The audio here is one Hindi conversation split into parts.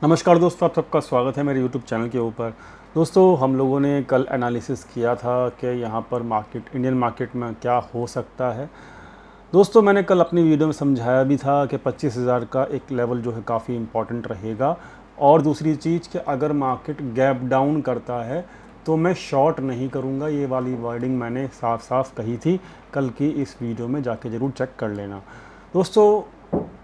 नमस्कार दोस्तों, आप सबका स्वागत है मेरे YouTube चैनल के ऊपर। दोस्तों, हम लोगों ने कल एनालिसिस किया था कि यहाँ पर इंडियन मार्केट में क्या हो सकता है। दोस्तों, मैंने कल अपनी वीडियो में समझाया भी था कि 25,000 का एक लेवल जो है काफ़ी इम्पॉर्टेंट रहेगा। और दूसरी चीज़ कि अगर मार्केट गैप डाउन करता है तो मैं शॉर्ट नहीं करूँगा। ये वाली वर्डिंग मैंने साफ साफ कही थी कल की इस वीडियो में, जाके ज़रूर चेक कर लेना। दोस्तों,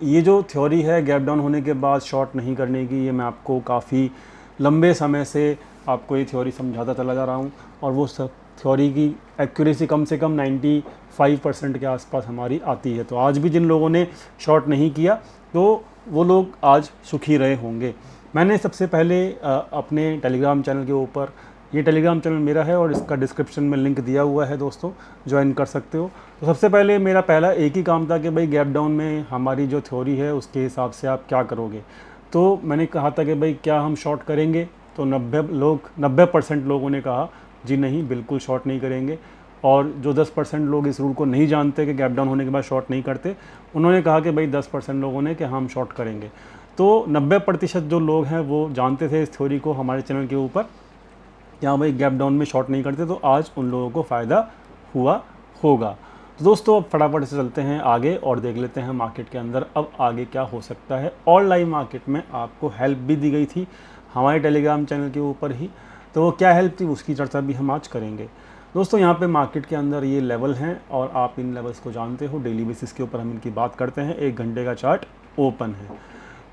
ये जो थ्योरी है गैप डाउन होने के बाद शॉर्ट नहीं करने की, ये मैं आपको काफ़ी लंबे समय से आपको ये थ्योरी समझाता चला जा रहा हूँ। और वो सब थ्योरी की एक्यूरेसी कम से कम 95% के आसपास हमारी आती है। तो आज भी जिन लोगों ने शॉर्ट नहीं किया तो वो लोग आज सुखी रहे होंगे। मैंने सबसे पहले अपने टेलीग्राम चैनल के ऊपर, ये टेलीग्राम चैनल मेरा है और इसका डिस्क्रिप्शन में लिंक दिया हुआ है, दोस्तों ज्वाइन कर सकते हो। तो सबसे पहले मेरा पहला एक ही काम था कि भाई गैप डाउन में हमारी जो थ्योरी है उसके हिसाब से आप क्या करोगे। तो मैंने कहा था कि भाई क्या हम शॉर्ट करेंगे, तो 90% लोगों ने कहा जी नहीं, बिल्कुल शॉर्ट नहीं करेंगे। और जो 10% लोग इस रूल को नहीं जानते कि गैप डाउन होने के बाद शॉर्ट नहीं करते, उन्होंने कहा कि भाई 10% लोगों ने कि हम शॉर्ट करेंगे। तो 90% जो लोग हैं वो जानते थे इस थ्योरी को हमारे चैनल के ऊपर, यहाँ भाई गैप डाउन में शॉर्ट नहीं करते, तो आज उन लोगों को फ़ायदा हुआ होगा। तो दोस्तों, अब फटाफट से चलते हैं आगे और देख लेते हैं मार्केट के अंदर अब आगे क्या हो सकता है। और लाइव मार्केट में आपको हेल्प भी दी गई थी हमारे टेलीग्राम चैनल के ऊपर ही, तो वो क्या हेल्प थी उसकी चर्चा भी हम आज करेंगे। दोस्तों, यहाँ पे मार्केट के अंदर ये लेवल हैं और आप इन लेवल्स को जानते हो, डेली बेसिस के ऊपर हम इनकी बात करते हैं। 1 घंटे का चार्ट ओपन है।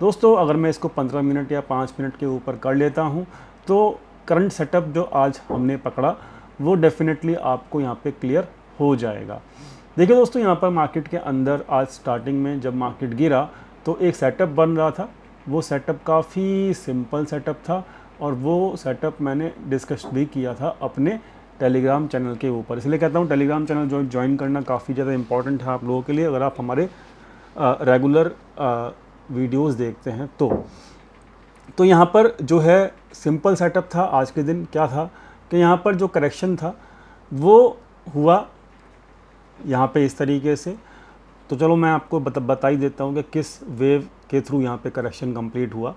दोस्तों, अगर मैं इसको 15 मिनट या 5 मिनट के ऊपर कर लेता हूँ तो करंट सेटअप जो आज हमने पकड़ा वो डेफिनेटली आपको यहाँ पे क्लियर हो जाएगा। देखिए दोस्तों, यहाँ पर मार्केट के अंदर आज स्टार्टिंग में जब मार्केट गिरा तो एक सेटअप बन रहा था। वो सेटअप काफ़ी सिंपल सेटअप था और वो सेटअप मैंने डिस्कस भी किया था अपने टेलीग्राम चैनल के ऊपर। इसलिए कहता हूँ टेलीग्राम चैनल जो ज्वाइन करना काफ़ी ज़्यादा इंपॉर्टेंट है आप लोगों के लिए, अगर आप हमारे रेगुलर वीडियोस देखते हैं तो यहाँ पर जो है सिंपल सेटअप था। आज के दिन क्या था कि यहाँ पर जो करेक्शन था वो हुआ यहाँ पे इस तरीके से। तो चलो मैं आपको बता ही देता हूँ कि किस वेव के थ्रू यहाँ पे करेक्शन कंप्लीट हुआ।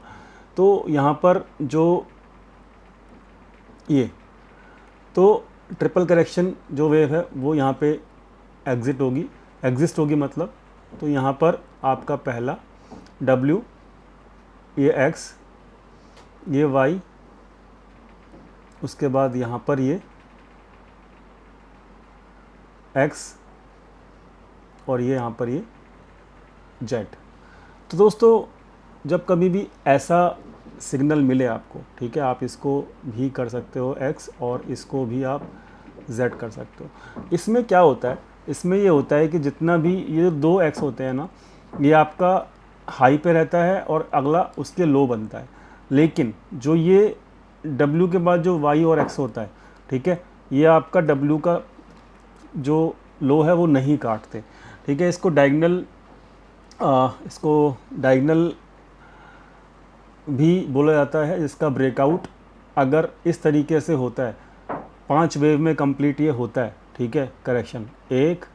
तो यहाँ पर जो ये तो ट्रिपल करेक्शन जो वेव है वो यहाँ पे एग्जिस्ट होगी मतलब। तो यहाँ पर आपका पहला W, ये X, ये Y, उसके बाद यहाँ पर ये X और ये यहाँ पर ये Z। तो दोस्तों, जब कभी भी ऐसा सिग्नल मिले आपको, ठीक है, आप इसको भी कर सकते हो X और इसको भी आप Z कर सकते हो। इसमें क्या होता है, इसमें ये होता है कि जितना भी ये 2 X होते हैं ना, ये आपका हाई पे रहता है और अगला उसके लो बनता है। लेकिन जो ये W के बाद जो Y और X होता है, ठीक है, ये आपका W का जो लो है वो नहीं काटते, ठीक है। इसको डायगनल भी बोला जाता है, जिसका ब्रेकआउट अगर इस तरीके से होता है 5 वेव में कंप्लीट ये होता है, ठीक है। करेक्शन एक,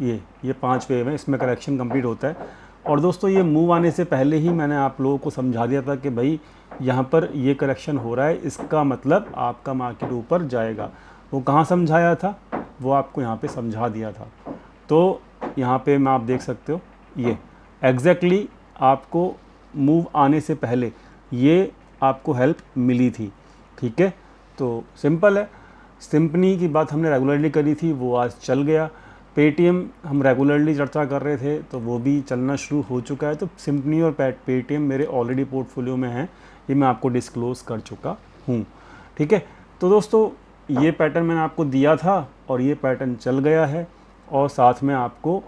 ये 5 वेव है, इसमें करेक्शन कंप्लीट होता है। और दोस्तों, ये मूव आने से पहले ही मैंने आप लोगों को समझा दिया था कि भाई यहाँ पर ये करेक्शन हो रहा है, इसका मतलब आपका मार्केट ऊपर जाएगा। वो कहाँ समझाया था, वो आपको यहाँ पे समझा दिया था। तो यहाँ पे मैं आप देख सकते हो, ये एग्जैक्टली आपको मूव आने से पहले ये आपको हेल्प मिली थी, ठीक है। तो सिंपल है। सिंपनी की बात हमने रेगुलरली करी थी, वो आज चल गया। पेटीएम हम रेगुलरली चर्चा कर रहे थे तो वो भी चलना शुरू हो चुका है। तो सिंपनी और पेटीएम मेरे ऑलरेडी पोर्टफोलियो में हैं, ये मैं आपको डिस्क्लोज़ कर चुका हूँ, ठीक है। तो दोस्तों, ये पैटर्न मैंने आपको दिया था और ये पैटर्न चल गया है। और साथ में आपको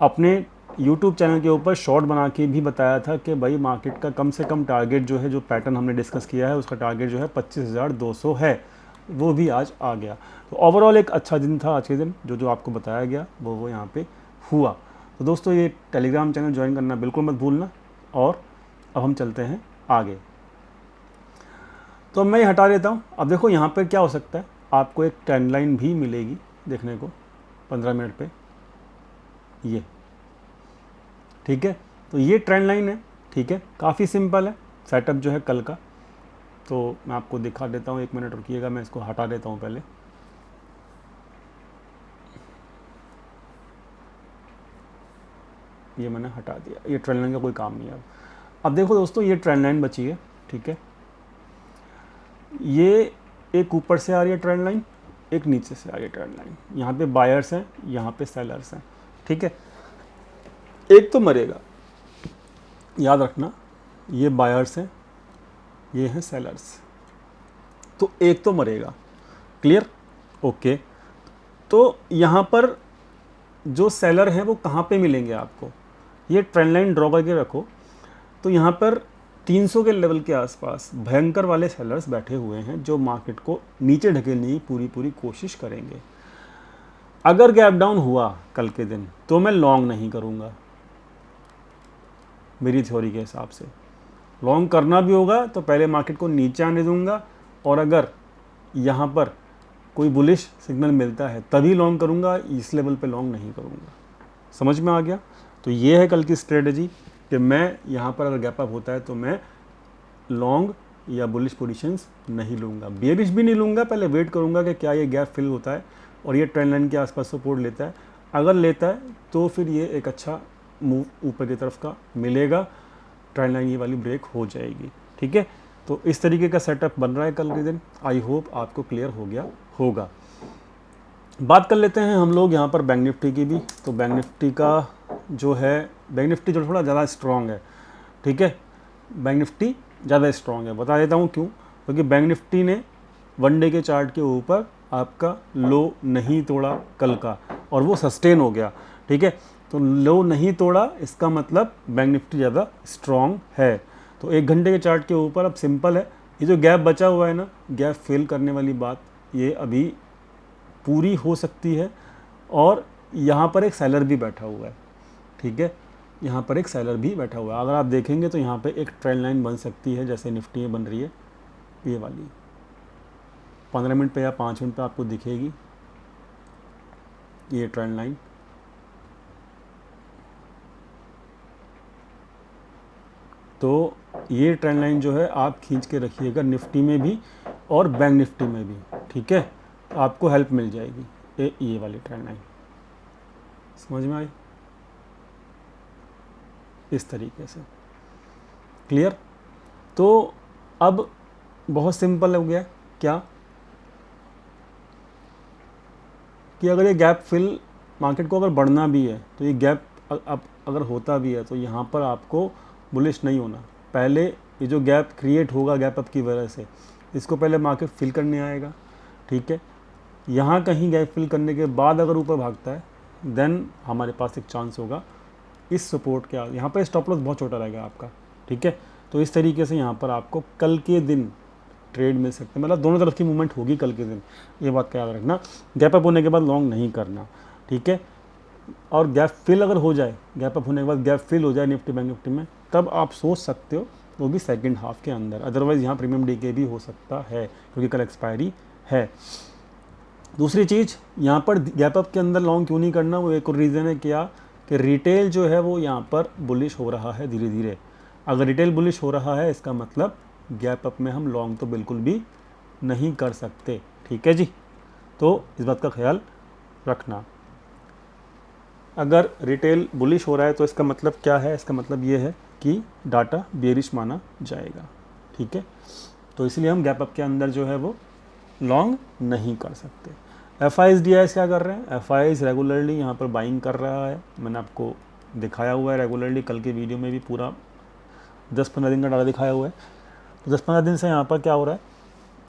अपने YouTube चैनल के ऊपर शॉर्ट बना के भी बताया था कि भाई मार्केट का कम से कम टारगेट जो है, जो पैटर्न हमने डिस्कस किया है उसका टारगेट जो है 25,200 है, वो भी आज आ गया। तो ओवरऑल एक अच्छा दिन था आज के दिन, जो आपको बताया गया वो यहाँ पे हुआ। तो दोस्तों, ये टेलीग्राम चैनल ज्वाइन करना बिल्कुल मत भूलना। और अब हम चलते हैं आगे। तो अब मैं ये हटा देता हूँ। अब देखो यहाँ पर क्या हो सकता है, आपको एक ट्रेंड लाइन भी मिलेगी देखने को 15 मिनट पे, ये, ठीक है। तो ये ट्रेंड लाइन है, ठीक है, काफ़ी सिंपल है। सेटअप जो है कल का, तो मैं आपको दिखा देता हूँ। 1 मिनट रुकिएगा, मैं इसको हटा देता हूँ पहले। ये मैंने हटा दिया, ये ट्रेंड लाइन का कोई काम नहीं है अब देखो दोस्तों, ये ट्रेंड लाइन बची है, ठीक है। ये एक ऊपर से आ रही है ट्रेंड लाइन, एक नीचे से आ रही है ट्रेंड लाइन। यहाँ पे बायर्स हैं, यहाँ पे सेलर्स हैं, ठीक है। एक तो मरेगा, याद रखना, ये बायर्स हैं, ये हैं सेलर्स, तो एक तो मरेगा। क्लियर? ओके। तो यहाँ पर जो सेलर हैं वो कहाँ पे मिलेंगे आपको, ये ट्रेंड लाइन ड्रॉ करके रखो। तो यहाँ पर 300 के लेवल के आसपास भयंकर वाले सेलर्स बैठे हुए हैं जो मार्केट को नीचे ढकेलने की पूरी कोशिश करेंगे। अगर गैप डाउन हुआ कल के दिन तो मैं लॉन्ग नहीं करूँगा, मेरी थ्योरी के हिसाब से। लॉन्ग करना भी होगा तो पहले मार्केट को नीचे आने दूंगा, और अगर यहाँ पर कोई बुलिश सिग्नल मिलता है तभी लॉन्ग करूँगा, इस लेवल पे लॉन्ग नहीं करूँगा। समझ में आ गया? तो ये है कल की स्ट्रेटजी कि मैं यहाँ पर अगर गैप अप होता है तो मैं लॉन्ग या बुलिश पोजीशंस नहीं लूँगा, बेयरिश भी नहीं लूँगा। पहले वेट करूँगा कि क्या ये गैप फिल होता है और ये ट्रेंड लाइन के आसपास सपोर्ट लेता है। अगर लेता है तो फिर ये एक अच्छा मूव ऊपर की तरफ का मिलेगा, ट्रेंड लाइन ये वाली ब्रेक हो जाएगी, ठीक है। तो इस तरीके का सेटअप बन रहा है कल के दिन। आई होप आपको क्लियर हो गया होगा। बात कर लेते हैं हम लोग यहाँ पर बैंक निफ्टी की भी। तो बैंक निफ्टी का जो है, बैंक निफ्टी जो थोड़ा ज़्यादा स्ट्रॉन्ग है, ठीक है। बैंक निफ्टी ज़्यादा स्ट्रॉन्ग है, बता देता हूँ क्यों। क्योंकि बैंक निफ्टी ने वन डे के चार्ट के ऊपर आपका लो नहीं तोड़ा कल का, और वो सस्टेन हो गया, ठीक है। तो लो नहीं तोड़ा, इसका मतलब बैंक निफ्टी ज़्यादा स्ट्रॉन्ग है। तो 1 घंटे के चार्ट के ऊपर अब सिंपल है, ये जो गैप बचा हुआ है ना, गैप फिल करने वाली बात ये अभी पूरी हो सकती है। और यहाँ पर एक सेलर भी बैठा हुआ है, ठीक है। यहाँ पर एक सेलर भी बैठा हुआ है। अगर आप देखेंगे तो यहाँ पे एक ट्रेंड लाइन बन सकती है, जैसे निफ्टी में बन रही है ये वाली। 15 मिनट पे या 5 मिनट पे आपको दिखेगी ये ट्रेंड लाइन। तो ये ट्रेंड लाइन जो है आप खींच के रखिएगा निफ्टी में भी और बैंक निफ्टी में भी, ठीक है। आपको हेल्प मिल जाएगी ये वाली ट्रेंड लाइन। समझ में आई? इस तरीके से क्लियर? तो अब बहुत सिंपल हो गया, क्या कि अगर ये गैप फिल मार्केट को अगर बढ़ना भी है तो ये गैप अब अगर होता भी है तो यहाँ पर आपको बुलिश नहीं होना। पहले ये जो गैप क्रिएट होगा गैप अप की वजह से, इसको पहले मार्केट फिल करने आएगा, ठीक है। यहाँ कहीं गैप फिल करने के बाद अगर ऊपर भागता है देन हमारे पास एक चांस होगा इस सपोर्ट के। यहाँ पर स्टॉप लॉस बहुत छोटा रहेगा आपका, ठीक है। तो इस तरीके से यहाँ पर आपको कल के दिन ट्रेड मिल सकते हैं, मतलब दोनों तरफ की मूवमेंट होगी कल के दिन, ये बात का याद रखना। गैप अप होने के बाद लॉन्ग नहीं करना, ठीक है। और गैप फिल अगर हो जाए, गैप अप होने के बाद गैप फिल हो जाए निफ्टी बैंक निफ्टी में, तब आप सोच सकते हो वो भी सेकंड हाफ के अंदर। अदरवाइज़ यहाँ प्रीमियम डीके भी हो सकता है क्योंकि कल एक्सपायरी है। दूसरी चीज़, यहाँ पर गैप अप के अंदर लॉन्ग क्यों नहीं करना, वो एक और रीज़न है क्या कि रिटेल जो है वो यहाँ पर बुलिश हो रहा है धीरे धीरे। अगर रिटेल बुलिश हो रहा है इसका मतलब गैप अप में हम लॉन्ग तो बिल्कुल भी नहीं कर सकते, ठीक है जी। तो इस बात का ख्याल रखना। अगर रिटेल बुलिश हो रहा है तो इसका मतलब क्या है, इसका मतलब ये है कि डाटा बेरिश माना जाएगा, ठीक है। तो इसलिए हम गैप अप के अंदर जो है वो लॉन्ग नहीं कर सकते। FIs DIs क्या कर रहे हैं? FIs रेगुलरली यहाँ पर बाइंग कर रहा है, मैंने आपको दिखाया हुआ है रेगुलरली, कल के वीडियो में भी पूरा 10-15 दिन का डाटा दिखाया हुआ है। तो 10-15 दिन से यहाँ पर क्या हो रहा है,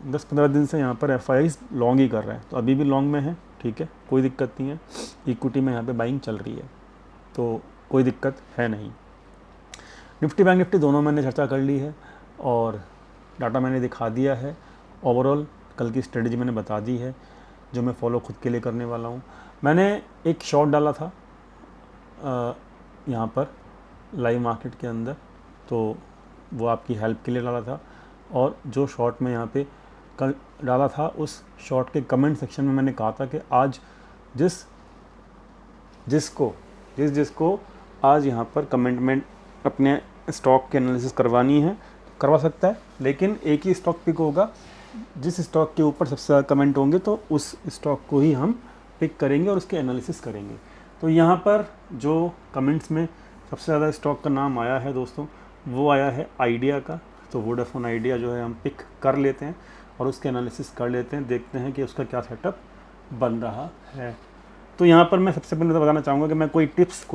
10-15 दिन से यहाँ पर FIs लॉन्ग ही कर रहे हैं, तो अभी भी लॉन्ग में है, ठीक है, कोई दिक्कत नहीं है। इक्विटी में यहाँ पे बाइंग चल रही है तो कोई दिक्कत है नहीं। निफ्टी बैंक निफ्टी दोनों मैंने चर्चा कर ली है और डाटा मैंने दिखा दिया है। ओवरऑल कल की स्ट्रेटजी मैंने बता दी है जो मैं फॉलो खुद के लिए करने वाला हूँ। मैंने एक शॉर्ट डाला था यहाँ पर लाइव मार्केट के अंदर, तो वो आपकी हेल्प के लिए डाला था। और जो शॉर्ट में यहाँ पे कल डाला था उस शॉर्ट के कमेंट सेक्शन में मैंने कहा था कि आज जिसको आज यहाँ पर कमेंटमेंट अपने स्टॉक के एनालिसिस करवानी है करवा सकता है, लेकिन एक ही स्टॉक पिक होगा। जिस स्टॉक के ऊपर सबसे ज़्यादा कमेंट होंगे तो उस स्टॉक को ही हम पिक करेंगे और उसके एनालिसिस करेंगे। तो यहाँ पर जो कमेंट्स में सबसे ज़्यादा स्टॉक का नाम आया है दोस्तों, वो आया है आइडिया का। तो वोडाफोन आइडिया जो है हम पिक कर लेते हैं और उसके एनालिसिस कर लेते हैं, देखते हैं कि उसका क्या सेटअप बन रहा है। तो यहाँ पर मैं सबसे पहले तो बताना चाहूँगा कि मैं कोई टिप्स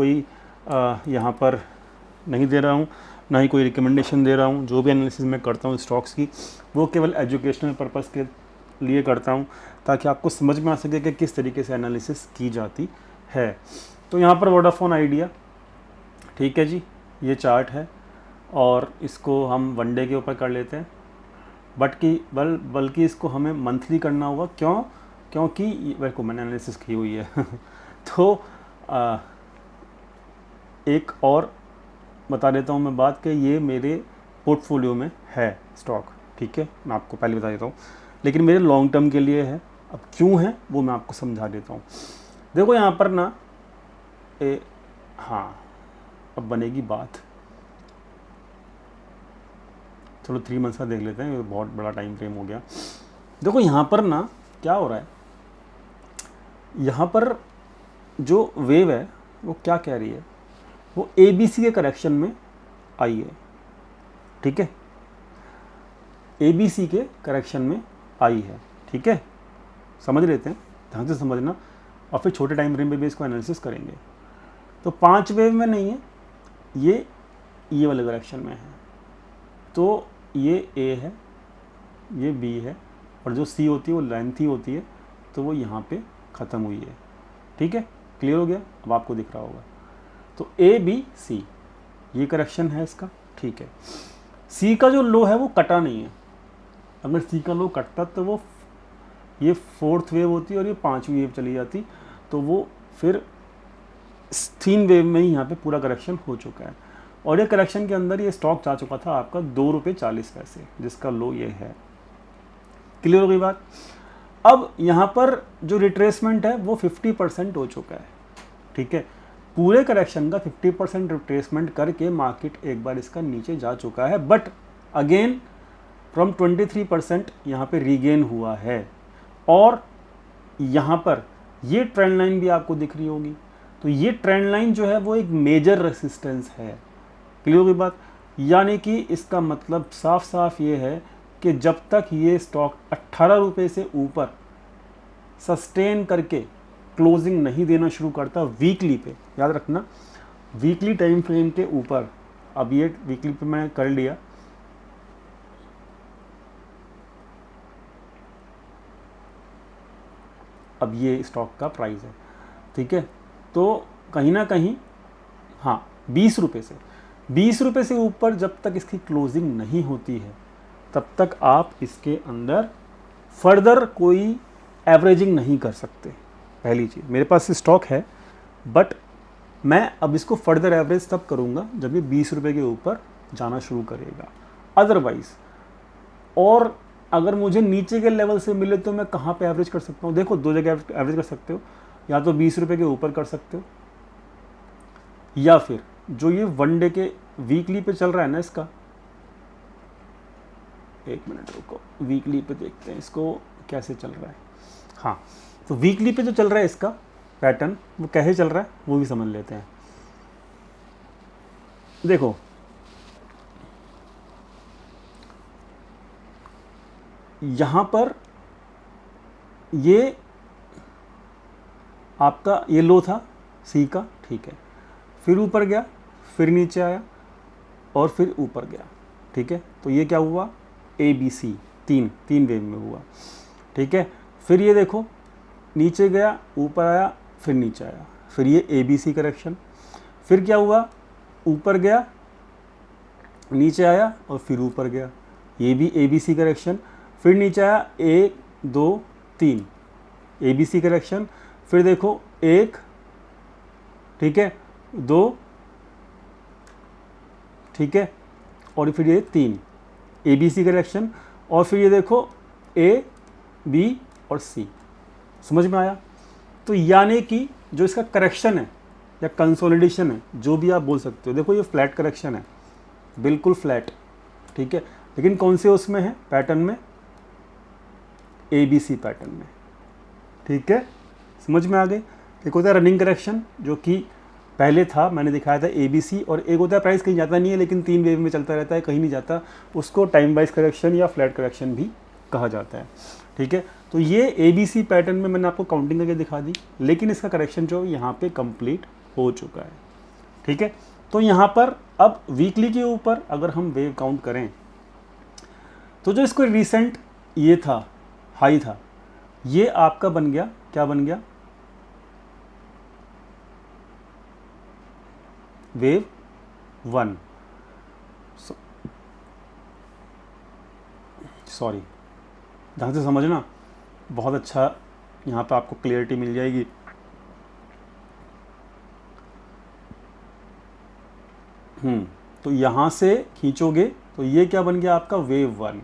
यहाँ पर नहीं दे रहा हूँ, ना ही कोई रिकमेंडेशन दे रहा हूँ। जो भी एनालिसिस मैं करता हूँ स्टॉक्स की, वो केवल एजुकेशनल पर्पज़ के लिए करता हूँ, ताकि आपको समझ में आ सके कि किस तरीके से एनालिसिस की जाती है। तो यहाँ पर वोडाफोन आइडिया, ठीक है जी, ये चार्ट है और इसको हम वन डे के ऊपर कर लेते हैं, बल्कि इसको हमें मंथली करना होगा। क्योंकि मेरे को मैंने एनालिसिस की हुई है तो एक और बता देता हूँ मैं बात कि ये मेरे पोर्टफोलियो में है स्टॉक, ठीक है, मैं आपको पहले बता देता हूँ, लेकिन मेरे लॉन्ग टर्म के लिए है। अब क्यों है वो मैं आपको समझा देता हूँ। देखो यहाँ पर ना हाँ, अब बनेगी बात, चलो 3 मंथ्स का देख लेते हैं, ये बहुत बड़ा टाइम फ्रेम हो गया। देखो यहाँ पर ना क्या हो रहा है, यहाँ पर जो वेव है वो क्या कह रही है, वो ABC के करेक्शन में आई है, ठीक है, ABC के करेक्शन में आई है, ठीक है, समझ लेते हैं, ध्यान से समझना, और फिर छोटे टाइम फ्रेम पे भी इसको एनालिसिस करेंगे। तो 5 वेव में नहीं है, ये वाले करेक्शन में है। तो ये A है, ये B है, और जो C होती है वो लेंथी होती है, तो वो यहाँ पे ख़त्म हुई है, ठीक है, क्लियर हो गया, अब आपको दिख रहा होगा। तो ABC ये करेक्शन है इसका, ठीक है। C का जो लो है वो कटा नहीं है, अगर C का लो कटता तो वो ये 4th वेव होती और ये 5वीं वेव चली जाती, तो वो फिर 3 वेव में ही यहाँ पे पूरा करेक्शन हो चुका है। और ये करेक्शन के अंदर ये स्टॉक जा चुका था आपका ₹2.40, जिसका लो ये है, क्लियर हो गई बात। अब यहाँ पर जो रिट्रेसमेंट है वो 50% हो चुका है, ठीक है, पूरे करेक्शन का 50% रिट्रेसमेंट करके मार्केट एक बार इसका नीचे जा चुका है, बट अगेन फ्रॉम 23% यहाँ पे रीगेन हुआ है। और यहाँ पर ये ट्रेंड लाइन भी आपको दिख रही होगी, तो ये ट्रेंड लाइन जो है वो एक मेजर रेसिस्टेंस है, क्लियर होगी बात। यानी कि इसका मतलब साफ साफ ये है कि जब तक ये स्टॉक 18 रुपये से ऊपर सस्टेन करके क्लोजिंग नहीं देना शुरू करता वीकली पे, याद रखना वीकली टाइम फ्रेम के ऊपर, अब ये वीकली पे मैं कर लिया, अब ये स्टॉक का प्राइस है, ठीक है, तो कहीं ना कहीं हाँ 20 रुपये से ऊपर जब तक इसकी क्लोजिंग नहीं होती है तब तक आप इसके अंदर फर्दर कोई एवरेजिंग नहीं कर सकते। पहली चीज़, मेरे पास स्टॉक है बट मैं अब इसको फर्दर एवरेज तब करूँगा जब ये 20 रुपये के ऊपर जाना शुरू करेगा। अदरवाइज़, और अगर मुझे नीचे के लेवल से मिले तो मैं कहाँ पे एवरेज कर सकता हूँ। देखो 2 जगह एवरेज कर सकते हो, या तो 20 रुपये के ऊपर कर सकते हो, या फिर जो ये वन डे के वीकली पे चल रहा है ना, इसका एक मिनट रुको, वीकली पे देखते हैं इसको कैसे चल रहा है। हाँ, तो वीकली पे जो चल रहा है इसका पैटर्न वो कैसे चल रहा है वो भी समझ लेते हैं। देखो यहाँ पर ये आपका ये लो था सी का, ठीक है, फिर ऊपर गया, फिर नीचे आया और फिर ऊपर गया, ठीक है, तो ये क्या हुआ, ABC तीन वेव में हुआ, ठीक है। फिर ये देखो नीचे गया, ऊपर आया, फिर नीचे आया, फिर ये ABC करेक्शन, फिर क्या हुआ, ऊपर गया, नीचे आया और फिर ऊपर गया, ये भी ABC करेक्शन, फिर नीचे आया, 1 2 3 ABC करेक्शन, फिर देखो 1, ठीक है, 2, ठीक है, और फिर ये 3 ABC करेक्शन, और फिर ये देखो A B और C, समझ में आया। तो यानी कि जो इसका करेक्शन है या कंसोलिडेशन है, जो भी आप बोल सकते हो, देखो ये फ्लैट करेक्शन है, बिल्कुल फ्लैट, ठीक है। लेकिन कौन से उसमें है पैटर्न में, ABC पैटर्न में, ठीक है, समझ में आ गई। एक होता है रनिंग करेक्शन जो कि पहले था, मैंने दिखाया था ABC, और एक होता है प्राइस कहीं जाता नहीं है लेकिन 3 वेव में चलता रहता है, कहीं नहीं जाता, उसको टाइम वाइज करेक्शन या फ्लैट करेक्शन भी कहा जाता है, ठीक है। तो ये ABC पैटर्न में मैंने आपको काउंटिंग करके दिखा दी, लेकिन इसका करेक्शन जो यहाँ पे कंप्लीट हो चुका है, ठीक है। तो यहाँ पर अब वीकली के ऊपर अगर हम वेव काउंट करें तो जो इसको रिसेंट ये था हाई था, ये आपका बन गया, क्या बन गया, वेव 1, सॉरी, ध्यान से समझना, बहुत अच्छा यहाँ पे आपको क्लियरिटी मिल जाएगी। तो यहाँ से खींचोगे तो ये क्या बन गया आपका वेव 1,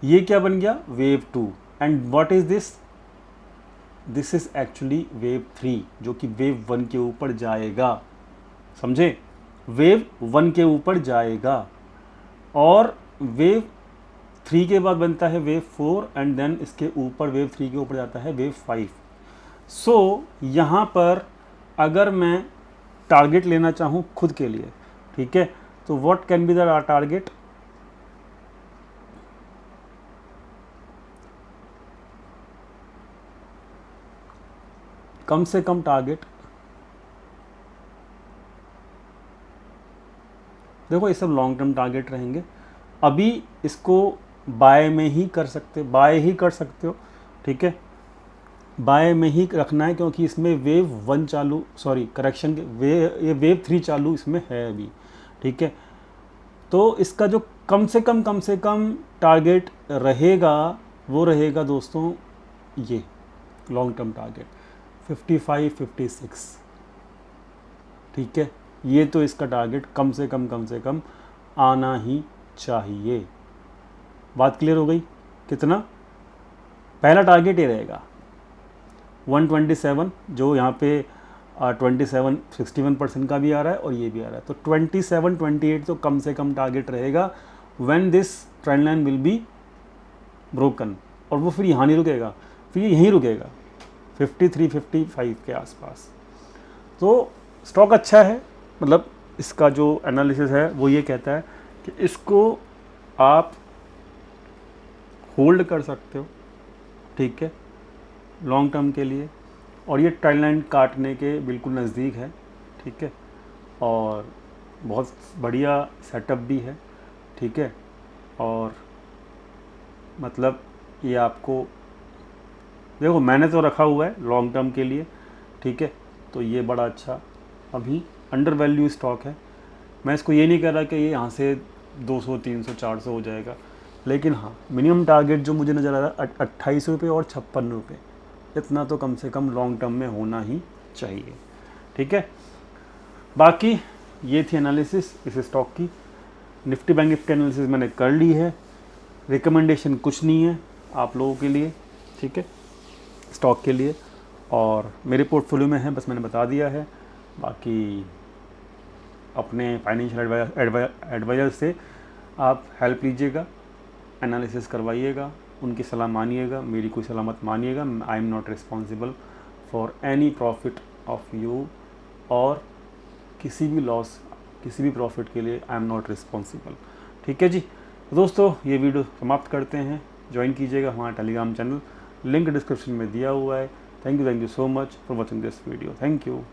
ये क्या बन गया wave 2, and what is this, this is actually wave 3 जो कि वेव 1 के ऊपर जाएगा, समझे, वेव 1 के ऊपर जाएगा, और वेव 3 के बाद बनता है वेव 4, एंड देन इसके ऊपर वेव 3 के ऊपर जाता है वेव 5। सो यहाँ पर अगर मैं टारगेट लेना चाहूँ खुद के लिए, ठीक है, तो what can be the target, कम से कम टारगेट, देखो ये सब लॉन्ग टर्म टारगेट रहेंगे। अभी इसको बाय में ही कर सकते, बाय ही कर सकते हो, ठीक है, बाय में ही रखना है क्योंकि इसमें वेव 1 चालू, सॉरी करेक्शन के ये वेव 3 चालू इसमें है अभी, ठीक है। तो इसका जो कम से कम टारगेट रहेगा वो रहेगा दोस्तों ये लॉन्ग टर्म टारगेट 55, 56, ठीक है, ये तो इसका टारगेट कम से कम आना ही चाहिए। बात क्लियर हो गई, कितना, पहला टारगेट ये रहेगा 127 जो यहाँ पे 61% का भी आ रहा है और ये भी आ रहा है, तो 27, 28 तो कम से कम टारगेट रहेगा when this trend line will be broken, और वो फिर यहाँ नहीं रुकेगा, फिर यहीं रुकेगा 53, 55 के आसपास। तो स्टॉक अच्छा है, मतलब इसका जो एनालिसिस है वो ये कहता है कि इसको आप होल्ड कर सकते हो, ठीक है, लॉन्ग टर्म के लिए, और ये ट्रेंड लाइन काटने के बिल्कुल नज़दीक है, ठीक है, और बहुत बढ़िया सेटअप भी है, ठीक है, और मतलब ये आपको देखो मैंने तो रखा हुआ है लॉन्ग टर्म के लिए, ठीक है, तो ये बड़ा अच्छा अभी अंडर वैल्यू स्टॉक है। मैं इसको ये नहीं कह रहा कि ये यहाँ से 200, 300, 400 हो जाएगा, लेकिन हाँ मिनिमम टारगेट जो मुझे नज़र आ रहा है 28 रुपये और 56 रुपये, इतना तो कम से कम लॉन्ग टर्म में होना ही चाहिए, ठीक है। बाकी ये थी एनालिसिस इस स्टॉक की, निफ्टी बैंक निफ्टी एनालिसिस मैंने कर ली है, रिकमेंडेशन कुछ नहीं है आप लोगों के लिए, ठीक है, स्टॉक के लिए, और मेरे पोर्टफोलियो में है, बस मैंने बता दिया है। बाकी अपने फाइनेंशियल एडवाइज़र से आप हेल्प लीजिएगा, एनालिसिस करवाइएगा, उनकी सलाह मानिएगा, मेरी कोई सलाह मत मानिएगा। I am not responsible for any profit of you, और किसी भी लॉस, किसी भी प्रॉफिट के लिए आई एम नॉट रिस्पॉन्सिबल, ठीक है जी। दोस्तों ये वीडियो समाप्त करते हैं, ज्वाइन कीजिएगा हमारा टेलीग्राम चैनल, लिंक डिस्क्रिप्शन में दिया हुआ है। Thank you so much for watching this video, thank you.